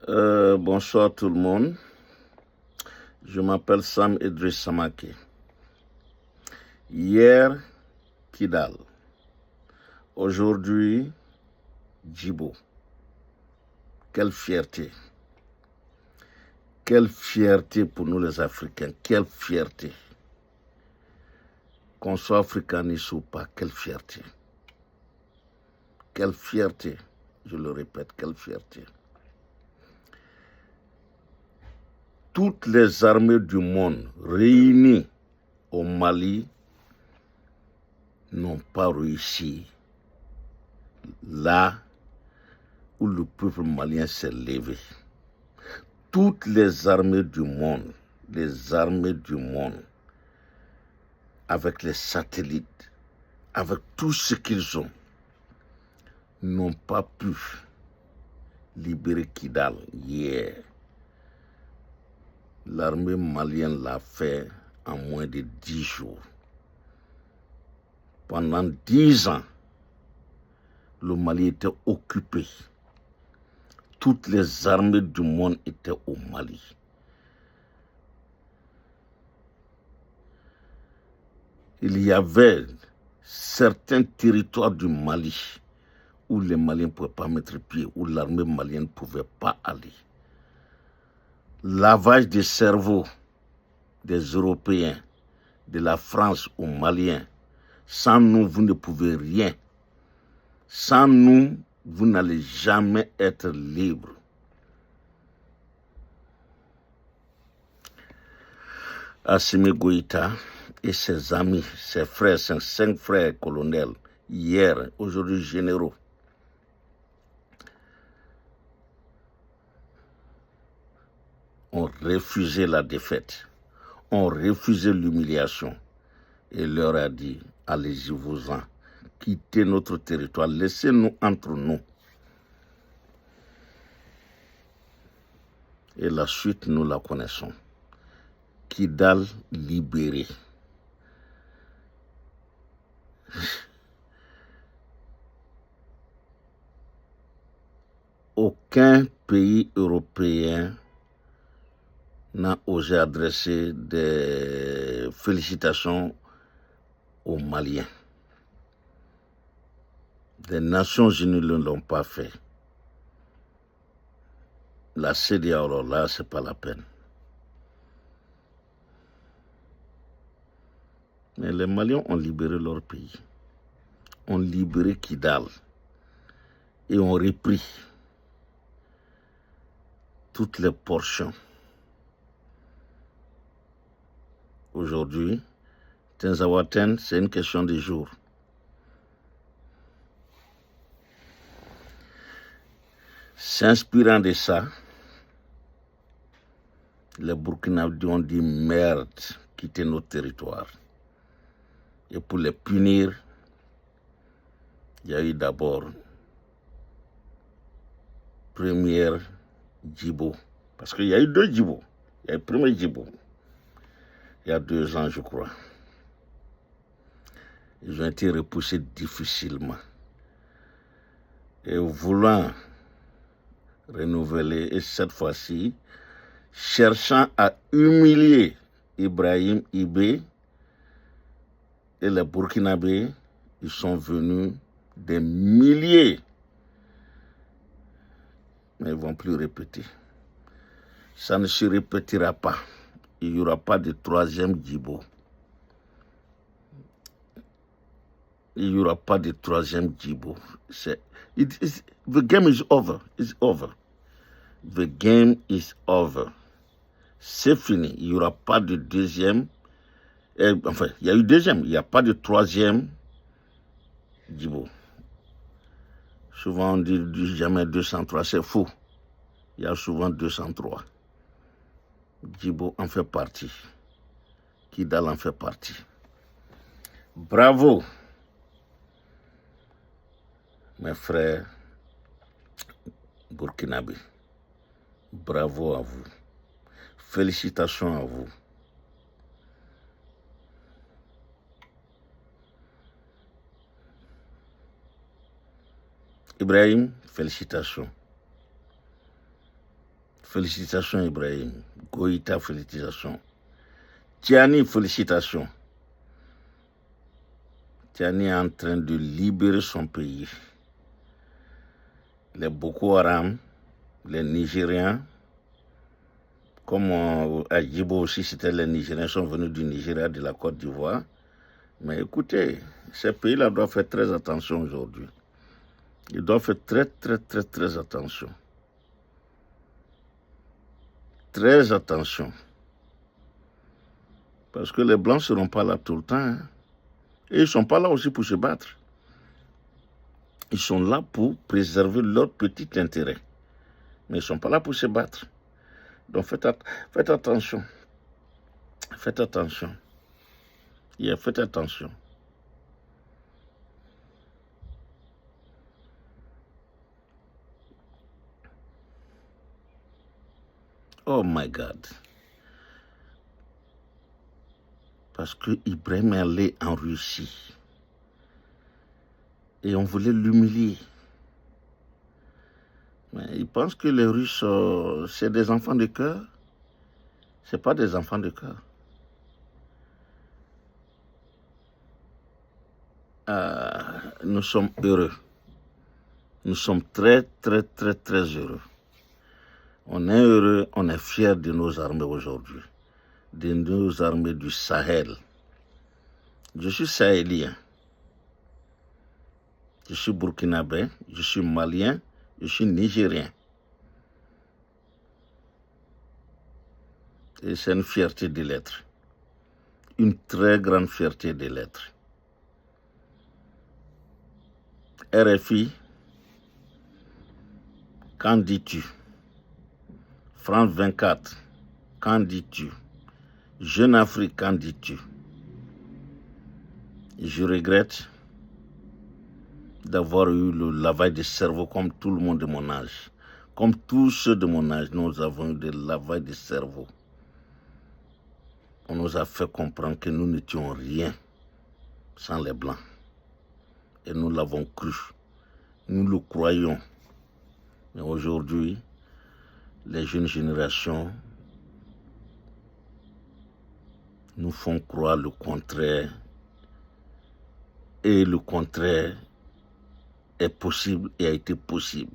Bonsoir tout le monde. Je m'appelle Sam Idriss Samake. Hier, Kidal. Aujourd'hui, Djibo. Quelle fierté. Quelle fierté pour nous les Africains. Quelle fierté. Qu'on soit africaniste ou pas, quelle fierté. Quelle fierté. Je le répète, quelle fierté. Toutes les armées du monde réunies au Mali n'ont pas réussi là où le peuple malien s'est levé. Toutes les armées du monde, avec les satellites, avec tout ce qu'ils ont, n'ont pas pu libérer Kidal hier. L'armée malienne l'a fait en moins de 10 jours. Pendant 10 ans, le Mali était occupé. Toutes les armées du monde étaient au Mali. Il y avait certains territoires du Mali où les Maliens ne pouvaient pas mettre pied, où l'armée malienne ne pouvait pas aller. Lavage des cerveaux des Européens, de la France aux Maliens. Sans nous, vous ne pouvez rien. Sans nous, vous n'allez jamais être libre. Assimi Goïta et ses amis, ses frères, ses 5 frères colonels, hier, aujourd'hui généraux, ont refusé la défaite, ont refusé l'humiliation et leur a dit, allez-y-vous-en, quittez notre territoire, laissez-nous entre nous. Et la suite, nous la connaissons. Kidal libéré. Aucun pays européen n'a osé adresser des félicitations aux Maliens. Les Nations Unies ne l'ont pas fait. La CEDEAO, alors là, c'est pas la peine. Mais les Maliens ont libéré leur pays, ont libéré Kidal et ont repris toutes les portions. Aujourd'hui, Tinzaouaten, c'est une question de jours. S'inspirant de ça, les Burkinabés ont dit merde, quittez notre territoire. Et pour les punir, il y a eu d'abord première Djibo. Parce qu'il y a eu 2 Djibo. Il y a eu le premier Djibo. Il y a 2 ans, je crois. Ils ont été repoussés difficilement. Et voulant renouveler, et cette fois-ci, cherchant à humilier Ibrahim Ibé et les Burkinabés, ils sont venus des milliers. Mais ils ne vont plus répéter. Ça ne se répétera pas. Il n'y aura pas de 3e Djibo. Il n'y aura pas de 3e Djibo. The game is over. It's over. The game is over. C'est fini. Il n'y aura pas de 2e. Enfin, il y a eu 2e. Il n'y a pas de 3e Djibo. Souvent, on dit jamais 203. C'est faux. Il y a souvent 203. Djibo en fait partie. Kidal en fait partie. Bravo, mes frères burkinabés. Bravo à vous. Félicitations à vous. Ibrahim, félicitations. Félicitations Ibrahim. Goïta, félicitations. Tiani, félicitations. Tiani est en train de libérer son pays. Les Boko Haram, les Nigériens, comme à Djibo aussi, c'était les Nigériens sont venus du Nigeria, de la Côte d'Ivoire. Mais écoutez, ces pays-là doivent faire très attention aujourd'hui. Ils doivent faire très attention. Très attention. Parce que les Blancs ne seront pas là tout le temps. Hein. Et ils ne sont pas là aussi pour se battre. Ils sont là pour préserver leur petit intérêt. Mais ils ne sont pas là pour se battre. Donc faites attention. Faites attention. Faites attention. Oh my God. Parce que Ibrahim est allé en Russie. Et on voulait l'humilier. Mais il pense que les Russes, c'est des enfants de cœur. Ce n'est pas des enfants de cœur. Nous sommes heureux. Nous sommes très heureux. On est heureux, on est fiers de nos armées aujourd'hui. De nos armées du Sahel. Je suis sahélien. Je suis burkinabé, je suis malien, je suis nigérien. Et c'est une fierté de l'être. Une très grande fierté de l'être. RFI, qu'en dis-tu? France 24, qu'en dis-tu? Jeune Afrique, qu'en dis-tu? Je regrette d'avoir eu le lavage de cerveau comme tout le monde de mon âge. Comme tous ceux de mon âge, nous avons eu des lavages de cerveau. On nous a fait comprendre que nous n'étions rien sans les Blancs. Et nous l'avons cru. Nous le croyons. Mais aujourd'hui, les jeunes générations nous font croire le contraire. Et le contraire est possible et a été possible.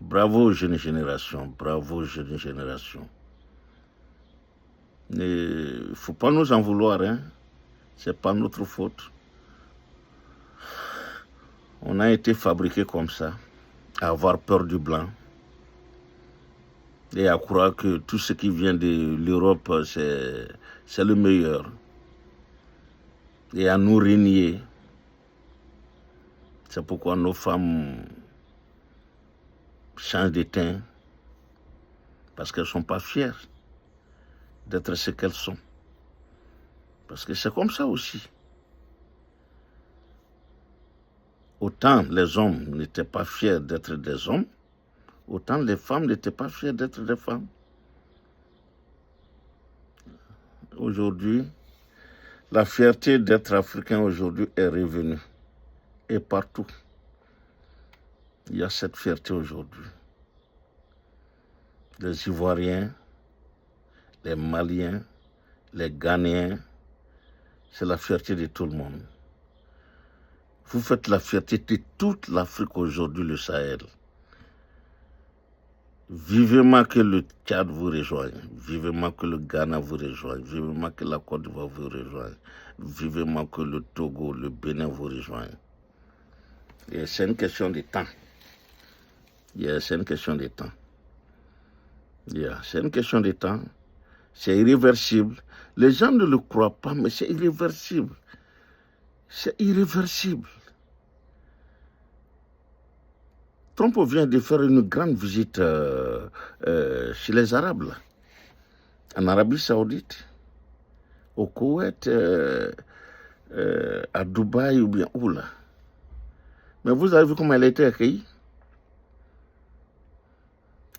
Bravo jeune génération, bravo jeune génération. Il ne faut pas nous en vouloir, hein. Ce n'est pas notre faute. On a été fabriqués comme ça, à avoir peur du blanc. Et à croire que tout ce qui vient de l'Europe, c'est le meilleur. Et à nous régner. C'est pourquoi nos femmes changent de teint. Parce qu'elles ne sont pas fières d'être ce qu'elles sont. Parce que c'est comme ça aussi. Autant les hommes n'étaient pas fiers d'être des hommes, autant les femmes n'étaient pas fières d'être des femmes. Aujourd'hui, la fierté d'être africain aujourd'hui est revenue. Et partout, il y a cette fierté aujourd'hui. Les Ivoiriens, les Maliens, les Ghanéens, c'est la fierté de tout le monde. Vous faites la fierté de toute l'Afrique aujourd'hui, le Sahel. Vivement que le Tchad vous rejoigne, vivement que le Ghana vous rejoigne, vivement que la Côte d'Ivoire vous rejoigne, vivement que le Togo, le Bénin vous rejoignent. Et c'est une question de temps. C'est une question de temps. C'est une question de temps. C'est irréversible. Les gens ne le croient pas, mais c'est irréversible. C'est irréversible. Trump vient de faire une grande visite chez les Arabes, là, en Arabie Saoudite, au Koweït, à Dubaï ou bien où là. Mais vous avez vu comment elle a été accueillie?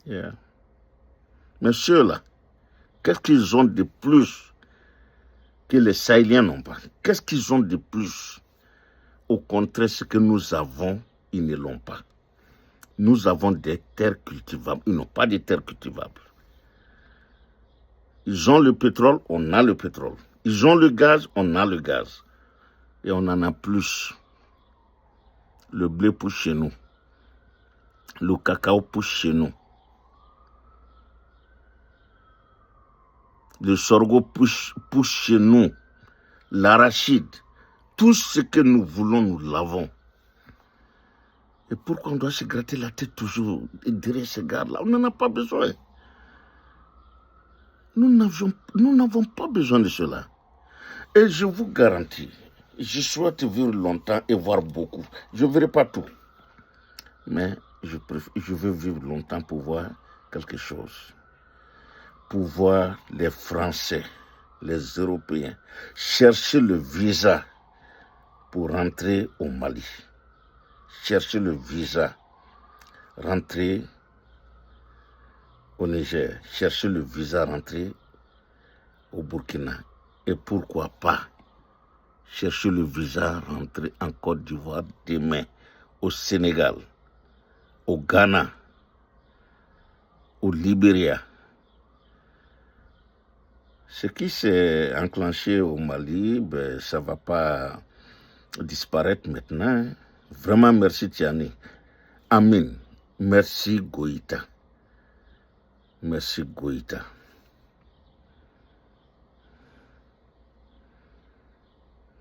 Mais ceux-là, qu'est-ce qu'ils ont de plus que les Sahéliens n'ont pas? Qu'est-ce qu'ils ont de plus? Au contraire, ce que nous avons, ils ne l'ont pas. Nous avons des terres cultivables. Ils n'ont pas de terres cultivables. Ils ont le pétrole, on a le pétrole. Ils ont le gaz, on a le gaz. Et on en a plus. Le blé pousse chez nous. Le cacao pousse chez nous. Le sorgho pousse chez nous. L'arachide. Tout ce que nous voulons, nous l'avons. Et pourquoi on doit se gratter la tête toujours derrière ces gars-là? On n'en a pas besoin. Nous n'avons pas besoin de cela. Et je vous garantis, je souhaite vivre longtemps et voir beaucoup. Je ne verrai pas tout. Mais je veux vivre longtemps pour voir quelque chose. Pour voir les Français, les Européens chercher le visa pour rentrer au Mali. Chercher le visa, rentrer au Niger. Chercher le visa, rentrer au Burkina. Et pourquoi pas chercher le visa, rentrer en Côte d'Ivoire demain, au Sénégal, au Ghana, au Libéria. Ce qui s'est enclenché au Mali, ça ne va pas disparaître maintenant. Vraiment, merci Tiani. Amin. Merci Goïta. Merci Goïta.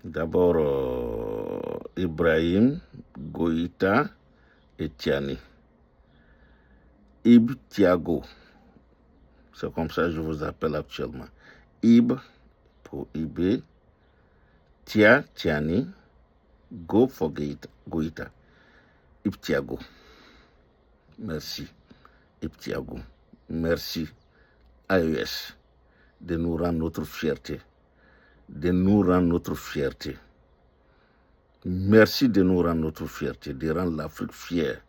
D'abord, Ibrahim, Goïta et Tiani. Ib Thiago. C'est comme ça que je vous appelle actuellement. Ib pour Ibé, Tiani, Go for Goïta. Ib Thiago. Merci. Ib Thiago. Merci AES de nous rendre notre fierté. De nous rendre notre fierté. Merci de nous rendre notre fierté, de rendre l'Afrique fière.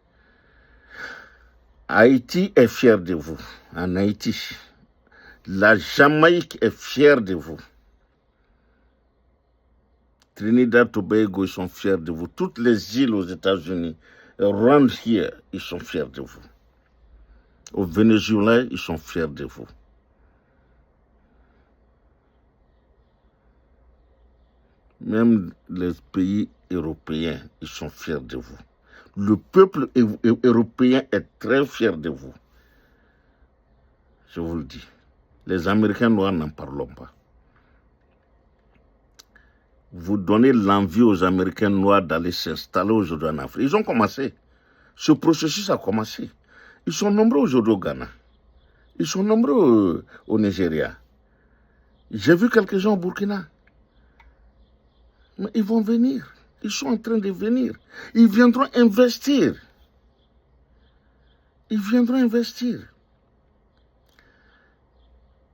Haïti est fier de vous. En Haïti, la Jamaïque est fière de vous. Trinidad, Tobago, ils sont fiers de vous. Toutes les îles aux États-Unis, around here, ils sont fiers de vous. Au Venezuela, ils sont fiers de vous. Même les pays européens, ils sont fiers de vous. Le peuple européen est très fier de vous. Je vous le dis. Les Américains noirs n'en parlons pas. Vous donnez l'envie aux Américains noirs d'aller s'installer aujourd'hui en Afrique. Ils ont commencé. Ce processus a commencé. Ils sont nombreux aujourd'hui au Ghana. Ils sont nombreux au Nigeria. J'ai vu quelques gens au Burkina. Mais ils vont venir. Ils sont en train de venir. Ils viendront investir. Ils viendront investir.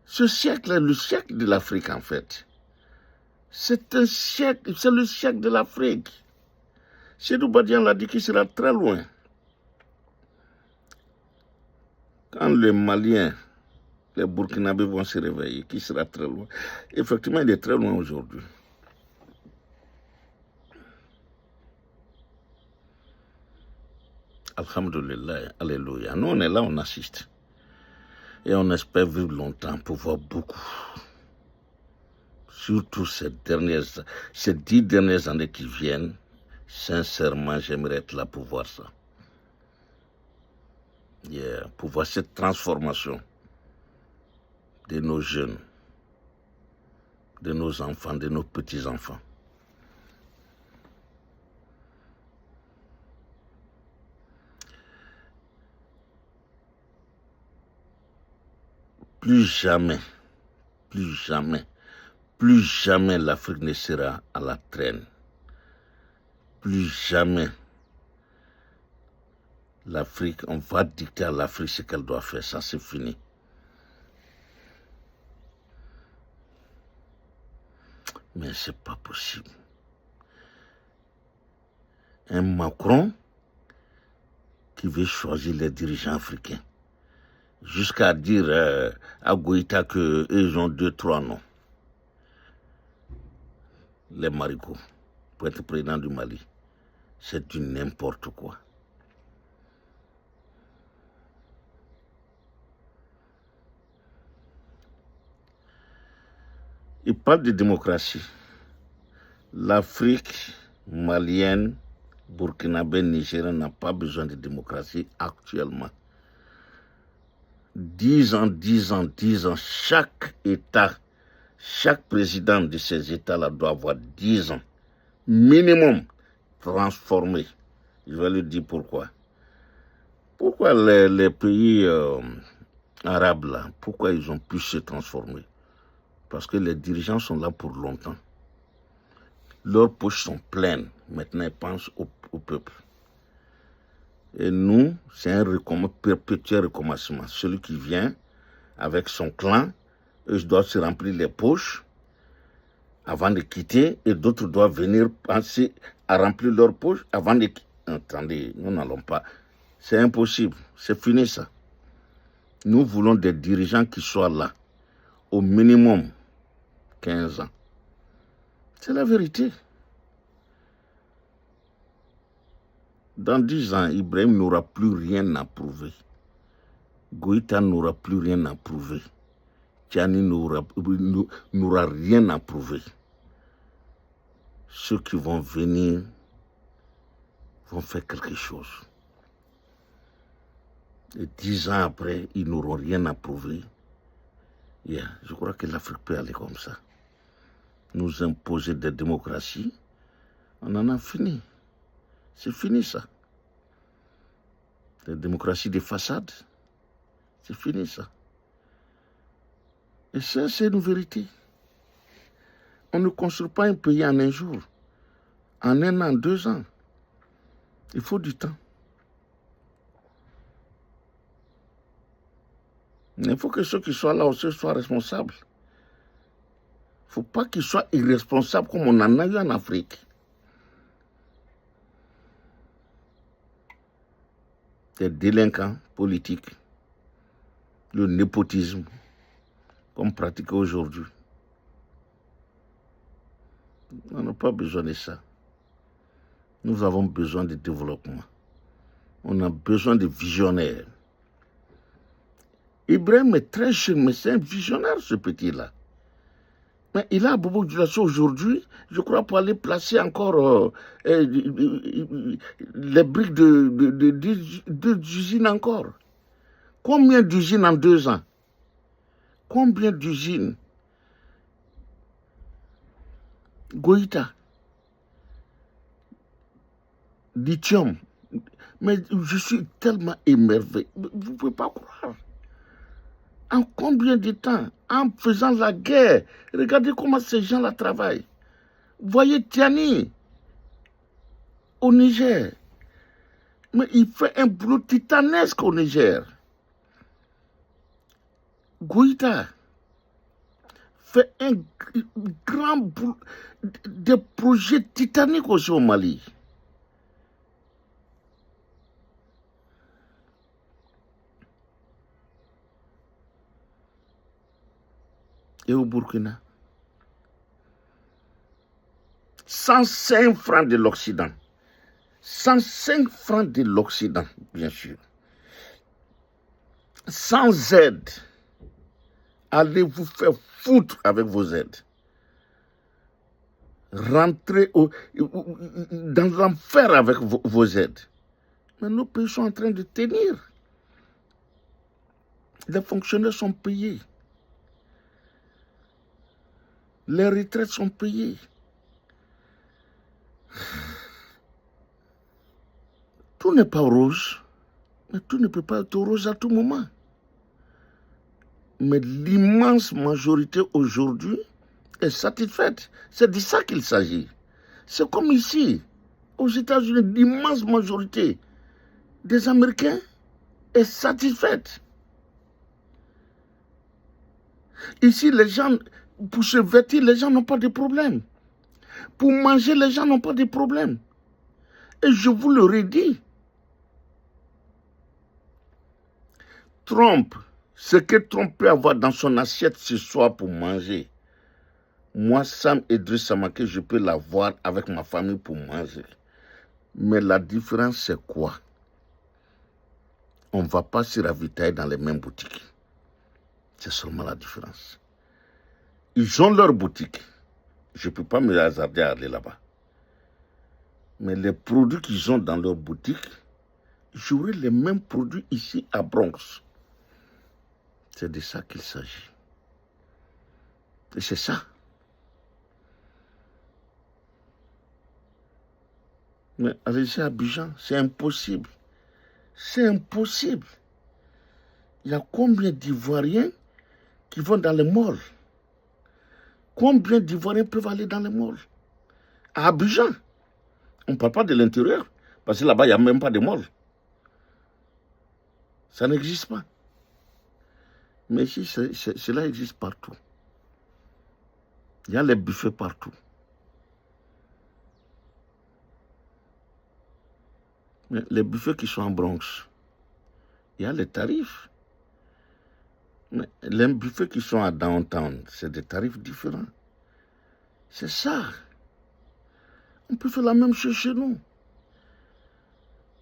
Ce siècle est le siècle de l'Afrique, en fait. C'est un siècle, c'est le siècle de l'Afrique. Chédou Badian l'a dit qu'il sera très loin. Quand les Maliens, les Burkinabés vont se réveiller, qu'il sera très loin. Effectivement, il est très loin aujourd'hui. Alhamdulillah, alléluia. Nous, on est là, on assiste. Et on espère vivre longtemps pour voir beaucoup. Surtout ces 10 dernières années qui viennent. Sincèrement, j'aimerais être là pour voir ça. Pour voir cette transformation de nos jeunes, de nos enfants, de nos petits-enfants. Plus jamais l'Afrique ne sera à la traîne. Plus jamais l'Afrique, on va dicter à l'Afrique ce qu'elle doit faire. Ça, c'est fini. Mais c'est pas possible. Un Macron qui veut choisir les dirigeants africains. Jusqu'à dire à Goïta qu'ils ont 2-3 noms. Les marigots, pour être président du Mali. C'est du n'importe quoi. Il parle de démocratie. L'Afrique malienne, burkinabé, nigérienne n'a pas besoin de démocratie actuellement. 10 ans, 10 ans, 10 ans, chaque État, chaque président de ces États-là doit avoir 10 ans, minimum, transformé. Je vais lui dire pourquoi. Pourquoi les pays arabes, là, pourquoi ils ont pu se transformer? Parce que les dirigeants sont là pour longtemps. Leurs poches sont pleines. Maintenant, ils pensent au peuple. Et nous, c'est un perpétuel recommencement. Celui qui vient avec son clan, eux doivent se remplir les poches avant de quitter, et d'autres doivent venir penser à remplir leurs poches avant de quitter. Attendez, nous n'allons pas. C'est impossible. C'est fini ça. Nous voulons des dirigeants qui soient là, au minimum 15 ans. C'est la vérité. Dans 10 ans, Ibrahim n'aura plus rien à prouver. Goïta n'aura plus rien à prouver. Tiani n'aura rien à prouver. Ceux qui vont venir vont faire quelque chose. Et 10 ans après, ils n'auront rien à prouver. Yeah, je crois que l'Afrique peut aller comme ça. Nous imposer des démocraties, on en a fini. C'est fini ça. La démocratie des façades, c'est fini ça. Et ça, c'est une vérité. On ne construit pas un pays en un jour, en 1 an, 2 ans. Il faut du temps. Il faut que ceux qui soient là aussi soient responsables. Il ne faut pas qu'ils soient irresponsables comme on en a eu en Afrique. Des délinquants politiques, le népotisme, comme pratiqué aujourd'hui. On n'a pas besoin de ça. Nous avons besoin de développement. On a besoin de visionnaires. Ibrahim est très jeune, mais c'est un visionnaire, ce petit-là. Mais il a beaucoup de aujourd'hui, je crois, pour aller placer encore les briques d'usines encore. Combien d'usines en 2 ans? Combien d'usines? Goïta, lithium. Mais je suis tellement émerveillé. Vous ne pouvez pas croire. En combien de temps? En faisant la guerre. Regardez comment ces gens-là travaillent. Voyez Tiani, au Niger. Mais il fait un boulot titanesque au Niger. Goïta fait un grand boulot, des projets titaniques aussi au Mali. Et au Burkina, 105 francs de l'Occident. 105 francs de l'Occident, bien sûr. Sans aide. Allez vous faire foutre avec vos aides. Rentrez dans l'enfer avec vos aides. Mais nos pays sont en train de tenir. Les fonctionnaires sont payés. Les retraites sont payées. Tout n'est pas rose, mais tout ne peut pas être rose à tout moment. Mais l'immense majorité aujourd'hui est satisfaite. C'est de ça qu'il s'agit. C'est comme ici, aux États-Unis, l'immense majorité des Américains est satisfaite. Ici, les gens, pour se vêtir, les gens n'ont pas de problème. Pour manger, les gens n'ont pas de problème. Et je vous le redis. Trump, ce que Trump peut avoir dans son assiette ce soir pour manger, moi, Sam Idriss Samake, je peux l'avoir avec ma famille pour manger. Mais la différence, c'est quoi? On ne va pas se ravitailler dans les mêmes boutiques. C'est seulement la différence. Ils ont leur boutique. Je ne peux pas me hasarder à aller là-bas. Mais les produits qu'ils ont dans leur boutique, j'aurai les mêmes produits ici à Bronx. C'est de ça qu'il s'agit. Et c'est ça. Mais allez à Abidjan, c'est impossible. C'est impossible. Il y a combien d'Ivoiriens qui vont dans les malls? Combien d'Ivoiriens peuvent aller dans les malls? À Abidjan, on ne parle pas de l'intérieur, parce que là-bas, il n'y a même pas de malls. Ça n'existe pas. Mais ici, cela existe partout. Il y a les buffets partout. Mais les buffets qui sont en Bronx, il y a les tarifs. Mais les buffets qui sont à downtown, c'est des tarifs différents. C'est ça. On peut faire la même chose chez nous.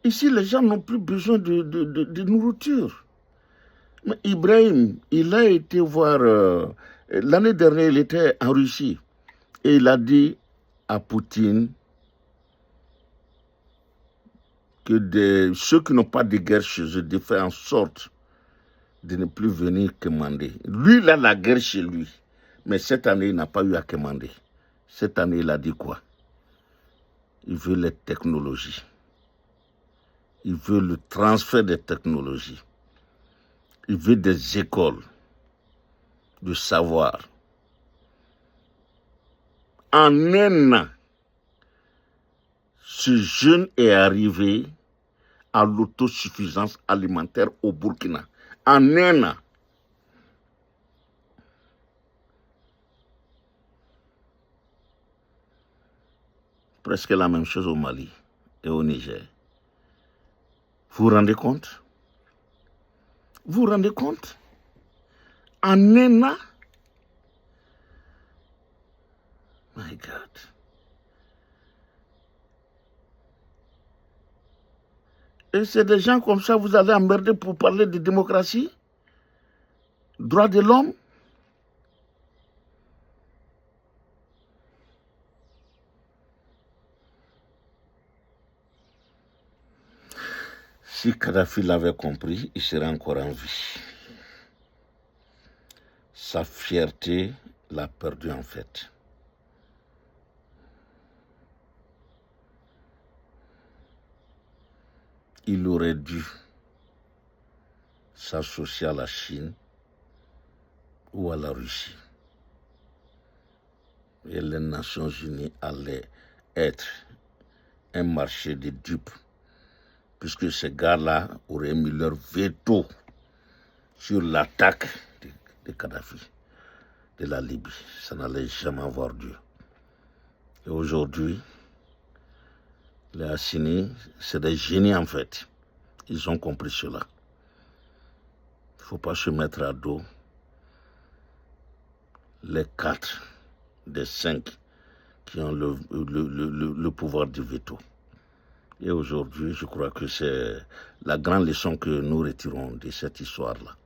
Ici, les gens n'ont plus besoin de nourriture. Mais Ibrahim, il a été voir... l'année dernière, il était en Russie. Et il a dit à Poutine que ceux qui n'ont pas de guerre chez eux, de faire en sorte de ne plus venir commander. Lui, il a la guerre chez lui. Mais cette année, il n'a pas eu à commander. Cette année, il a dit quoi? Il veut les technologies. Il veut le transfert des technologies. Il veut des écoles de savoir. En un an, ce jeune est arrivé à l'autosuffisance alimentaire au Burkina. En un an. Presque la même chose au Mali et au Niger. Vous vous rendez compte? Vous vous rendez compte? En un an? My God. Et c'est des gens comme ça, vous allez emmerder pour parler de démocratie? Droits de l'homme? Si Kadhafi l'avait compris, il serait encore en vie. Sa fierté l'a perdu en fait. Il aurait dû s'associer à la Chine ou à la Russie. Et les Nations Unies allaient être un marché de dupes, puisque ces gars-là auraient mis leur veto sur l'attaque de Kadhafi, de la Libye. Ça n'allait jamais avoir lieu. Et aujourd'hui, les Hassini, c'est des génies en fait. Ils ont compris cela. Il ne faut pas se mettre à dos les 4 des 5 qui ont le pouvoir du veto. Et aujourd'hui, je crois que c'est la grande leçon que nous retirons de cette histoire-là.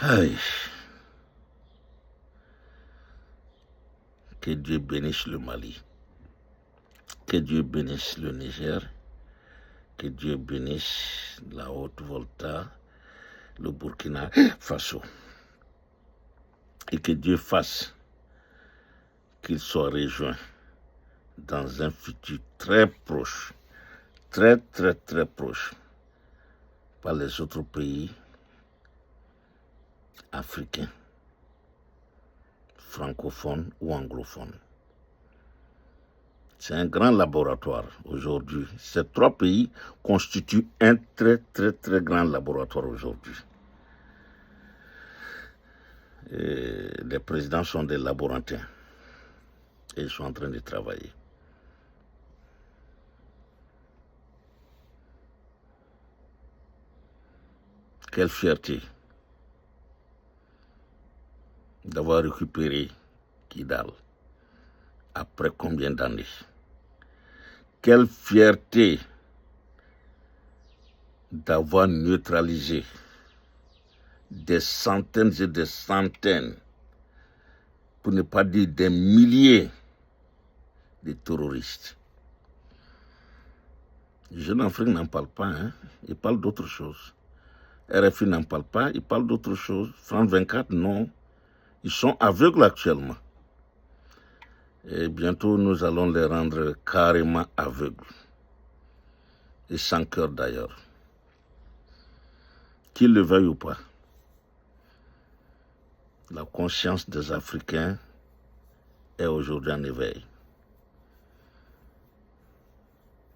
Aïe. Que Dieu bénisse le Mali. Que Dieu bénisse le Niger. Que Dieu bénisse la Haute-Volta, le Burkina Faso. Et que Dieu fasse qu'ils soient rejoints dans un futur très proche, très proche, par les autres pays africains, francophones ou anglophones. C'est un grand laboratoire aujourd'hui. Ces 3 pays constituent un très grand laboratoire aujourd'hui. Les présidents sont des laborantins et ils sont en train de travailler. Quelle fierté d'avoir récupéré Kidal après combien d'années? Quelle fierté d'avoir neutralisé des centaines et des centaines, pour ne pas dire des milliers de terroristes. Jeune Afrique n'en parle pas, hein? Il parle d'autre chose. RFI n'en parle pas, il parle d'autre chose. France 24, non. Ils sont aveugles actuellement. Et bientôt, nous allons les rendre carrément aveugles. Et sans cœur d'ailleurs. Qu'ils le veuillent ou pas. La conscience des Africains est aujourd'hui en éveil.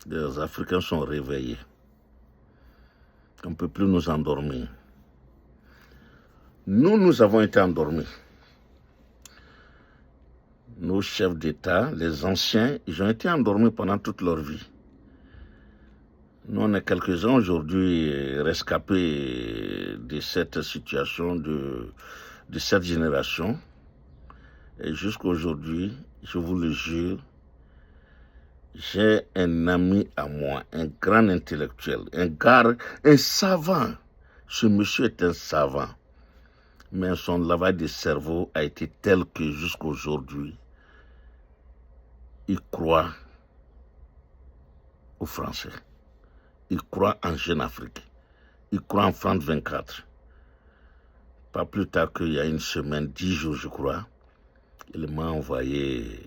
Les Africains sont réveillés. On ne peut plus nous endormir. Nous avons été endormis. Nos chefs d'État, les anciens, ils ont été endormis pendant toute leur vie. Nous, on est quelques-uns aujourd'hui rescapés de cette situation, de cette génération. Et jusqu'à aujourd'hui, je vous le jure, j'ai un ami à moi, un grand intellectuel, un savant. Ce monsieur est un savant. Mais son lavage de cerveau a été tel que jusqu'à aujourd'hui, il croit aux Français. Il croit en Jeune Afrique. Il croit en France 24. Pas plus tard qu'il y a une semaine, 10 jours, je crois, il m'a envoyé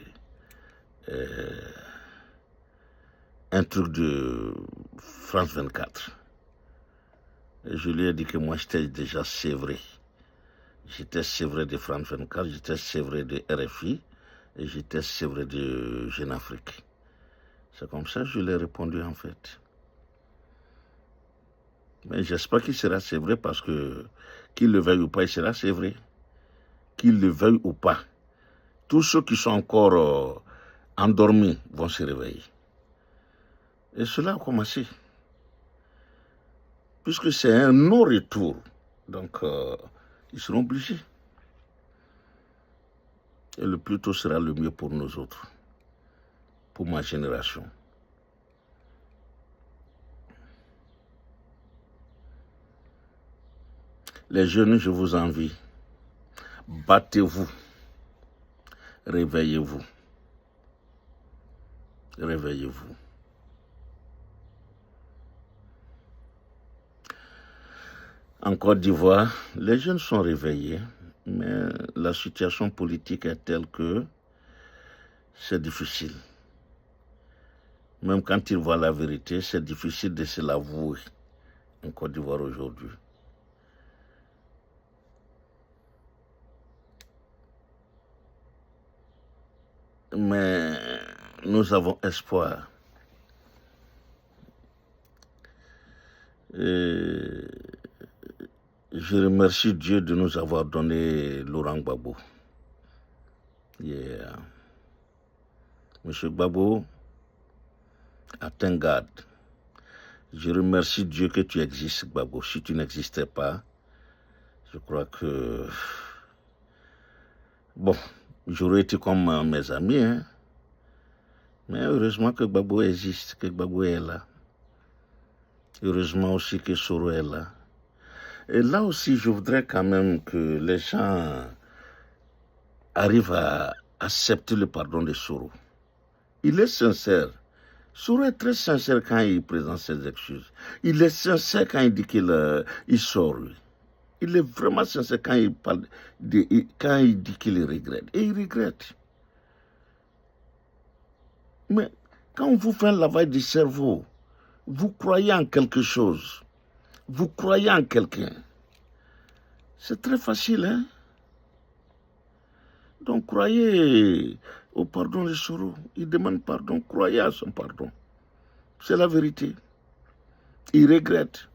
un truc de France 24. Et je lui ai dit que moi, j'étais déjà sévré. J'étais sévré de France 24, j'étais sévré de RFI et j'étais sévré de Jeune Afrique. C'est comme ça que je lui ai répondu en fait. Mais j'espère qu'il sera sévré parce que, qu'il le veuille ou pas, il sera sévré. Qu'il le veuille ou pas. Tous ceux qui sont encore endormis vont se réveiller. Et cela a commencé. Puisque c'est un non-retour. Donc, ils seront obligés. Et le plus tôt sera le mieux pour nous autres. Pour ma génération. Les jeunes, je vous envie. Battez-vous. Réveillez-vous. Réveillez-vous. En Côte d'Ivoire, les jeunes sont réveillés, mais la situation politique est telle que c'est difficile. Même quand ils voient la vérité, c'est difficile de se l'avouer en Côte d'Ivoire aujourd'hui. Mais nous avons espoir. Et je remercie Dieu de nous avoir donné Laurent Gbagbo. Yeah. Monsieur Gbagbo, atteins garde. Je remercie Dieu que tu existes, Gbagbo. Si tu n'existais pas, je crois que... Bon, j'aurais été comme mes amis, hein. Mais heureusement que Gbagbo existe, que Gbagbo est là. Heureusement aussi que Soro est là. Et là aussi, je voudrais quand même que les gens arrivent à accepter le pardon de Soro. Il est sincère. Soro est très sincère quand il présente ses excuses. Il est sincère quand il dit qu'il sort, lui. Il est vraiment sincère quand il parle quand il dit qu'il regrette. Et il regrette. Mais quand on vous fait un lavage du cerveau, vous croyez en quelque chose. Vous croyez en quelqu'un. C'est très facile, hein? Donc croyez au pardon de Soro. Il demande pardon. Croyez à son pardon. C'est la vérité. Il regrette.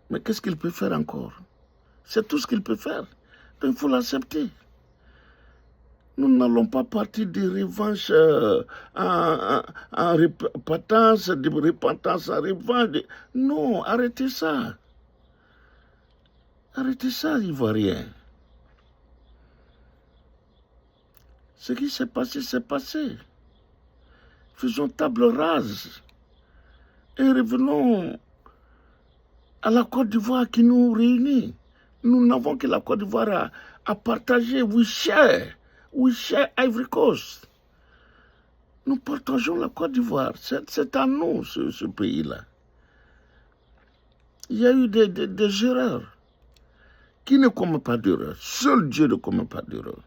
Mais qu'est-ce qu'il peut faire encore? C'est tout ce qu'il peut faire. Donc il faut l'accepter. Nous n'allons pas partir de revanche en repentance, de repentance en revanche. Non, arrêtez ça. Arrêtez ça, Ivoiriens. Ce qui s'est passé, c'est passé. Faisons table rase. Et revenons à la Côte d'Ivoire qui nous réunit. Nous n'avons que la Côte d'Ivoire à partager. We share Ivory Coast. Nous partageons la Côte d'Ivoire. C'est à nous, ce pays-là. Il y a eu des erreurs. Qui ne commet pas d'erreur? Seul Dieu ne commet pas d'erreur.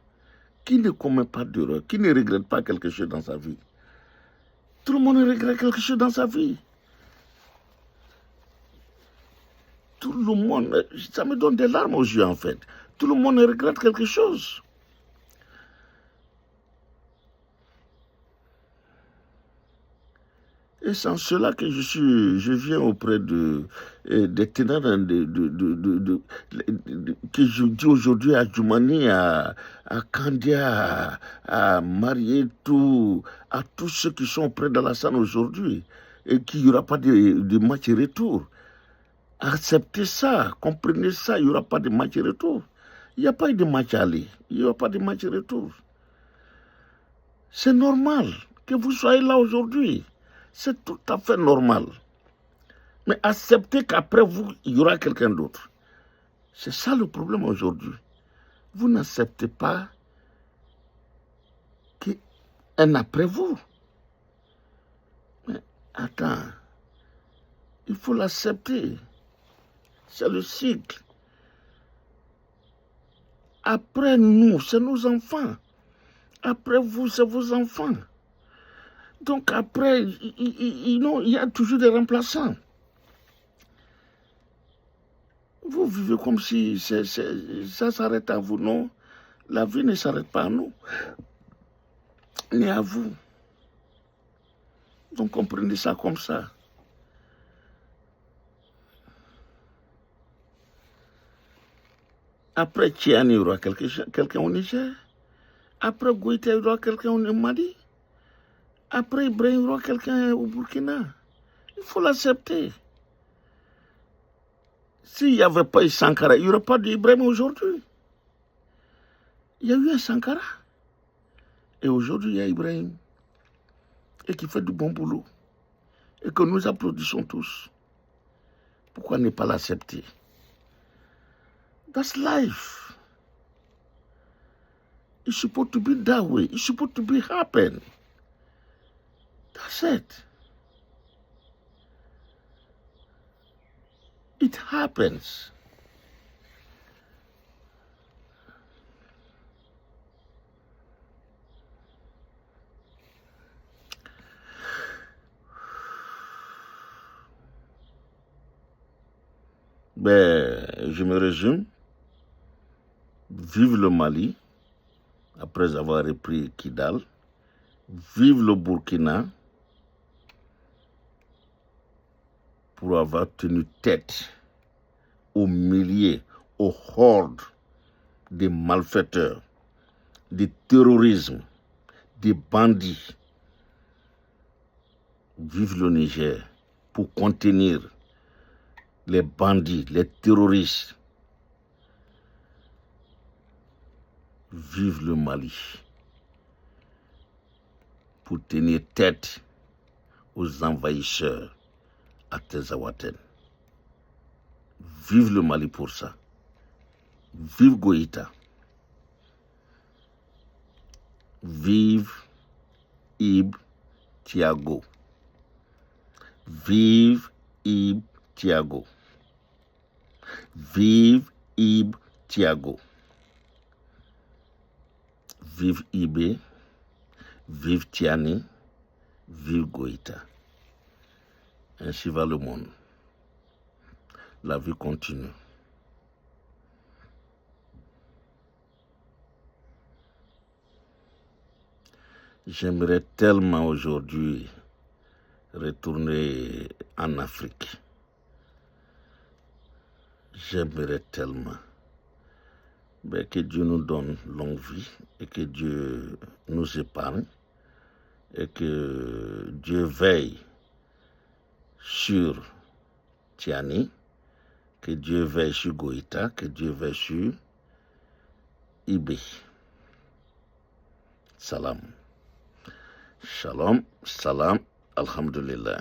Qui ne commet pas d'erreur? Qui ne regrette pas quelque chose dans sa vie? Tout le monde regrette quelque chose dans sa vie. Tout le monde, ça me donne des larmes aux yeux en fait. Tout le monde regrette quelque chose. Et c'est en cela que je viens auprès des ténors que je dis aujourd'hui à Djoumani, à Kandia, à Marietou, à tous ceux qui sont près de la scène aujourd'hui, et qu'il n'y aura pas de match retour. Acceptez ça, comprenez ça, il n'y aura pas de match retour. Il n'y a pas eu de match aller, il n'y aura pas de match retour. C'est normal que vous soyez là aujourd'hui. C'est tout à fait normal. Mais acceptez qu'après vous, il y aura quelqu'un d'autre. C'est ça le problème aujourd'hui. Vous n'acceptez pas qu'un après vous. Mais attends, il faut l'accepter. C'est le cycle. Après nous, c'est nos enfants. Après vous, c'est vos enfants. Donc après, il y a toujours des remplaçants. Vous vivez comme si ça s'arrête à vous, non? La vie ne s'arrête pas à nous, ni à vous. Donc comprenez ça comme ça. Après Tiani, il y aura quelqu'un au Niger. Après Goïta, il y aura quelqu'un au Mali. Après Ibrahim, il y aura quelqu'un au Burkina. Il faut l'accepter. S'il n'y avait pas eu Sankara, il n'y aurait pas d'Ibrahim aujourd'hui. Il y a eu un Sankara. Et aujourd'hui, il y a Ibrahim. Et qui fait du bon boulot. Et que nous applaudissons tous. Pourquoi ne pas l'accepter? That's life. It's supposed to be that way. It's supposed to be happen. That's it. It happens. Ben, je me résume. Vive le Mali, après avoir repris Kidal. Vive le Burkina, pour avoir tenu tête aux milliers, aux hordes des malfaiteurs, des terrorismes, des bandits. Vive le Niger pour contenir les bandits, les terroristes. Vive le Mali pour tenir tête aux envahisseurs à Tezawaten. Vive le Mali pour ça. Vive Goïta. Vive Ib Thiago. Vive Ib Thiago. Vive Ib Thiago. Vive Ibé. Vive Tiani. Vive Goïta. Ainsi va le monde. La vie continue. J'aimerais tellement aujourd'hui retourner en Afrique. J'aimerais tellement. Ben, que Dieu nous donne longue vie et que Dieu nous épargne et que Dieu veille sur Tiani, que Dieu veille sur Goïta, que Dieu veille sur Ibé. Salam. Shalom, salam, alhamdulillah.